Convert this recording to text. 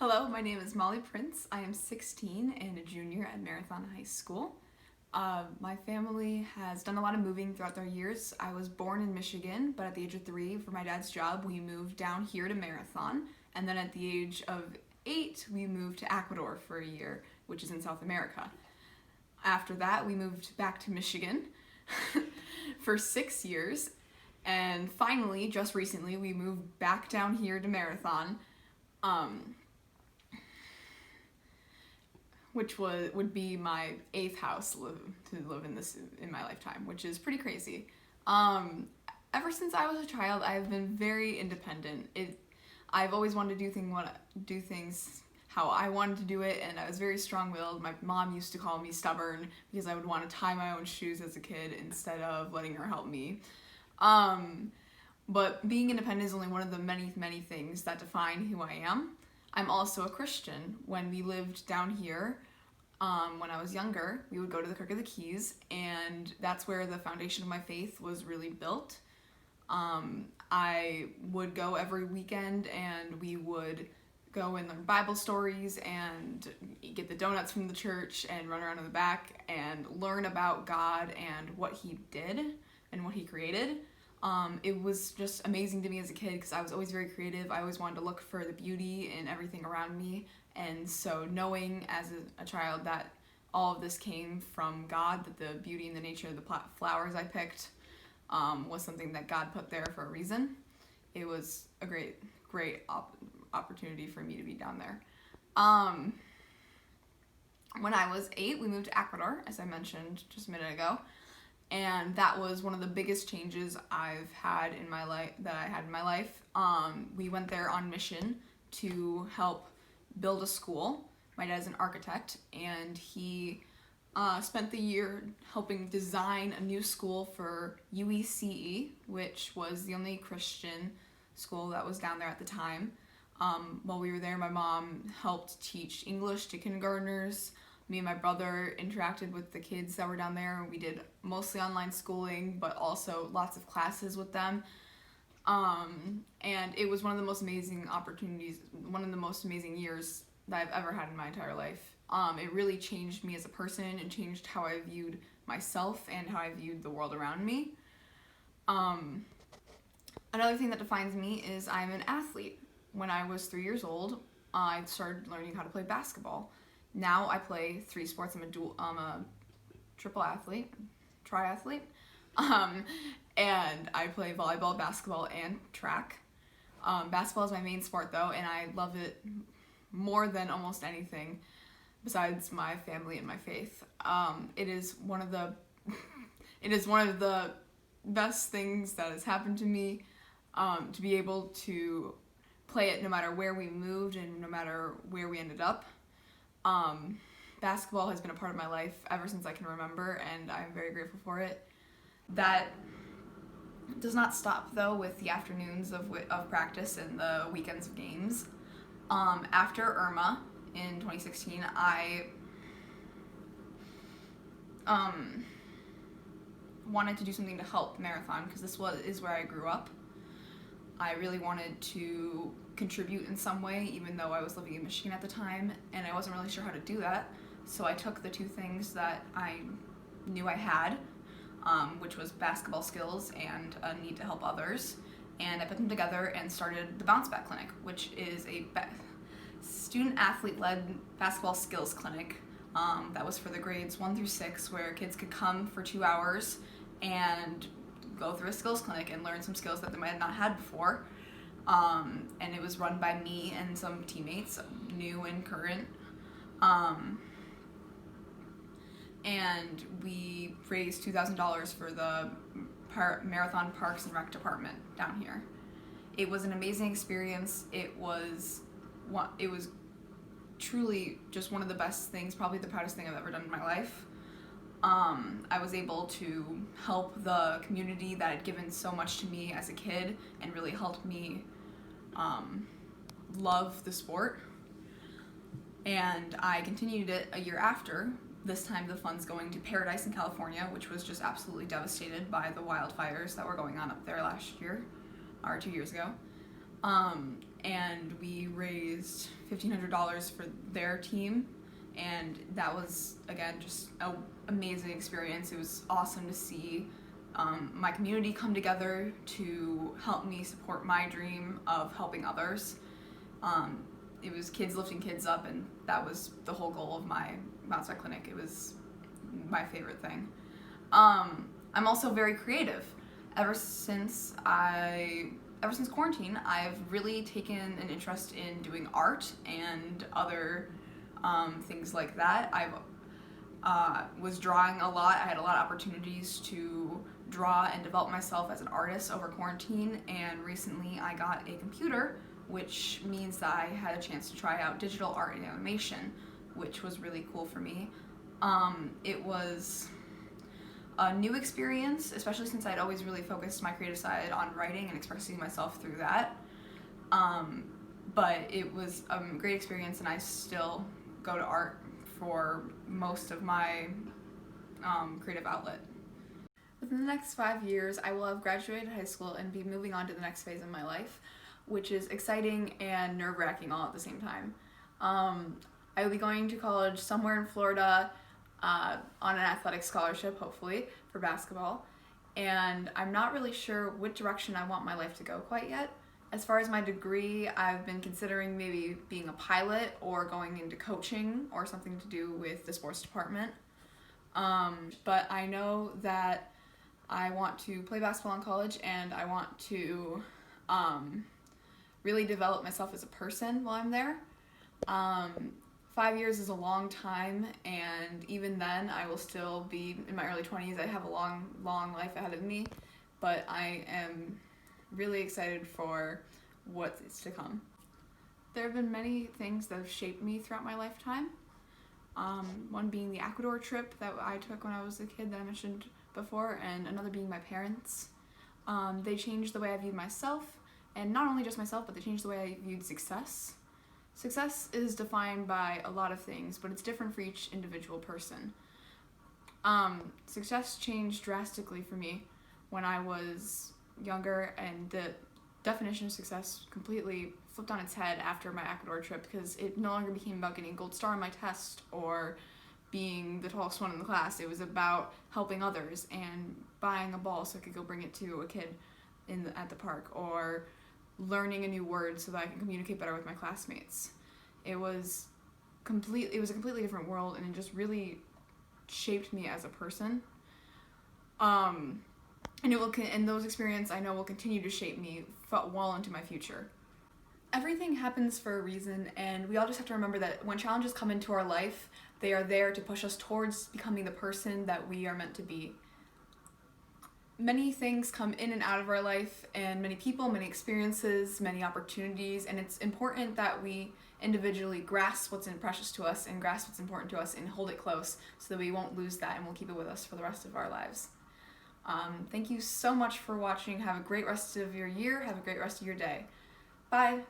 Hello, my name is Molly Prince. I am 16 and a junior at Marathon High School. My family has done a lot of moving throughout their years. I was born in Michigan, but at the age of 3, for my dad's job, we moved down here to Marathon. And then at the age of 8, we moved to Ecuador for a year, which is in South America. After that, we moved back to Michigan for 6 years. And finally, just recently, we moved back down here to Marathon. Which would be my 8th house to live in my lifetime, which is pretty crazy. Ever since I was a child, I've been very independent. I've always wanted to do things how I wanted to do it, and I was very strong-willed. My mom used to call me stubborn because I would want to tie my own shoes as a kid instead of letting her help me. But being independent is only one of the many, many things that define who I am. I'm also a Christian. When we lived down here, when I was younger, we would go to the Kirk of the Keys, and that's where the foundation of my faith was really built. I would go every weekend, and we would go and learn Bible stories and get the donuts from the church and run around in the back and learn about God and what He did and what He created. It was just amazing to me as a kid because I was always very creative. I always wanted to look for the beauty in everything around me. And so knowing as a child that all of this came from God, that the beauty and the nature of the flowers I picked was something that God put there for a reason, it was a great opportunity for me to be down there. When I was 8, we moved to Ecuador, as I mentioned just a minute ago. And that was one of the biggest changes I've had in my life, that I had in my life. We went there on mission to help build a school. My dad's an architect, and he spent the year helping design a new school for UECE, which was the only Christian school that was down there at the time. While we were there, my mom helped teach English to kindergartners. Me and my brother interacted with the kids that were down there. We did mostly online schooling, but also lots of classes with them. And it was one of the most amazing opportunities, one of the most amazing years that I've ever had in my entire life. It really changed me as a person and changed how I viewed myself and how I viewed the world around me. Another thing that defines me is I'm an athlete. When I was 3 years old, I started learning how to play basketball. Now I play 3 sports. I'm a triathlete, and I play volleyball, basketball, and track. Basketball is my main sport though, and I love it more than almost anything besides my family and my faith. It is one of the best things that has happened to me, to be able to play it no matter where we moved and no matter where we ended up. Basketball has been a part of my life ever since I can remember, and I'm very grateful for it. That does not stop though with the afternoons of practice and the weekends of games. After Irma in 2016, I wanted to do something to help Marathon because this is where I grew up. I really wanted to contribute in some way, even though I was living in Michigan at the time, and I wasn't really sure how to do that. So I took the 2 things that I knew I had, which was basketball skills and a need to help others, and I put them together and started the Bounce Back Clinic, which is a student-athlete-led basketball skills clinic that was for the grades 1 through 6, where kids could come for 2 hours and go through a skills clinic and learn some skills that they might have not had before. And it was run by me and some teammates, new and current. And we raised $2,000 for the Marathon Parks and Rec department down here. It was an amazing experience. It was truly just one of the best things, probably the proudest thing I've ever done in my life. I was able to help the community that had given so much to me as a kid and really helped me love the sport. And I continued it a year after, this time the funds going to Paradise in California, which was just absolutely devastated by the wildfires that were going on up there last year, or 2 years ago. and we raised $1,500 for their team, and that was, again, just an amazing experience. It was awesome to see my community come together to help me support my dream of helping others. It was kids lifting kids up, and that was the whole goal of my outside clinic. It was my favorite thing. I'm also very creative. Ever since quarantine, I've really taken an interest in doing art and other things like that. I was drawing a lot. I had a lot of opportunities to draw and develop myself as an artist over quarantine, and recently I got a computer, which means that I had a chance to try out digital art and animation, which was really cool for me. It was a new experience, especially since I'd always really focused my creative side on writing and expressing myself through that. But it was a great experience, and I still go to art for most of my creative outlet. Within the next 5 years, I will have graduated high school and be moving on to the next phase of my life, which is exciting and nerve-wracking all at the same time. I will be going to college somewhere in Florida on an athletic scholarship, hopefully, for basketball. And I'm not really sure which direction I want my life to go quite yet. As far as my degree, I've been considering maybe being a pilot or going into coaching or something to do with the sports department. But I know that I want to play basketball in college, and I want to really develop myself as a person while I'm there. 5 years is a long time, and even then I will still be in my early 20s. I have a long life ahead of me, but I am really excited for what is to come. There have been many things that have shaped me throughout my lifetime. One being the Ecuador trip that I took when I was a kid that I mentioned before, and another being my parents. They changed the way I viewed myself, and not only just myself, but they changed the way I viewed success. Success is defined by a lot of things, but it's different for each individual person. Success changed drastically for me when I was younger, and the definition of success completely flipped on its head after my Ecuador trip, because it no longer became about getting a gold star on my test or being the tallest one in the class. It was about helping others and buying a ball so I could go bring it to a kid at the park, or learning a new word so that I can communicate better with my classmates. It was a completely different world, and it just really shaped me as a person. And those experiences I know will continue to shape me well into my future. Everything happens for a reason, and we all just have to remember that when challenges come into our life, they are there to push us towards becoming the person that we are meant to be. Many things come in and out of our life, and many people, many experiences, many opportunities, and it's important that we individually grasp what's precious to us and grasp what's important to us and hold it close so that we won't lose that, and we'll keep it with us for the rest of our lives. Thank you so much for watching. Have a great rest of your year. Have a great rest of your day. Bye.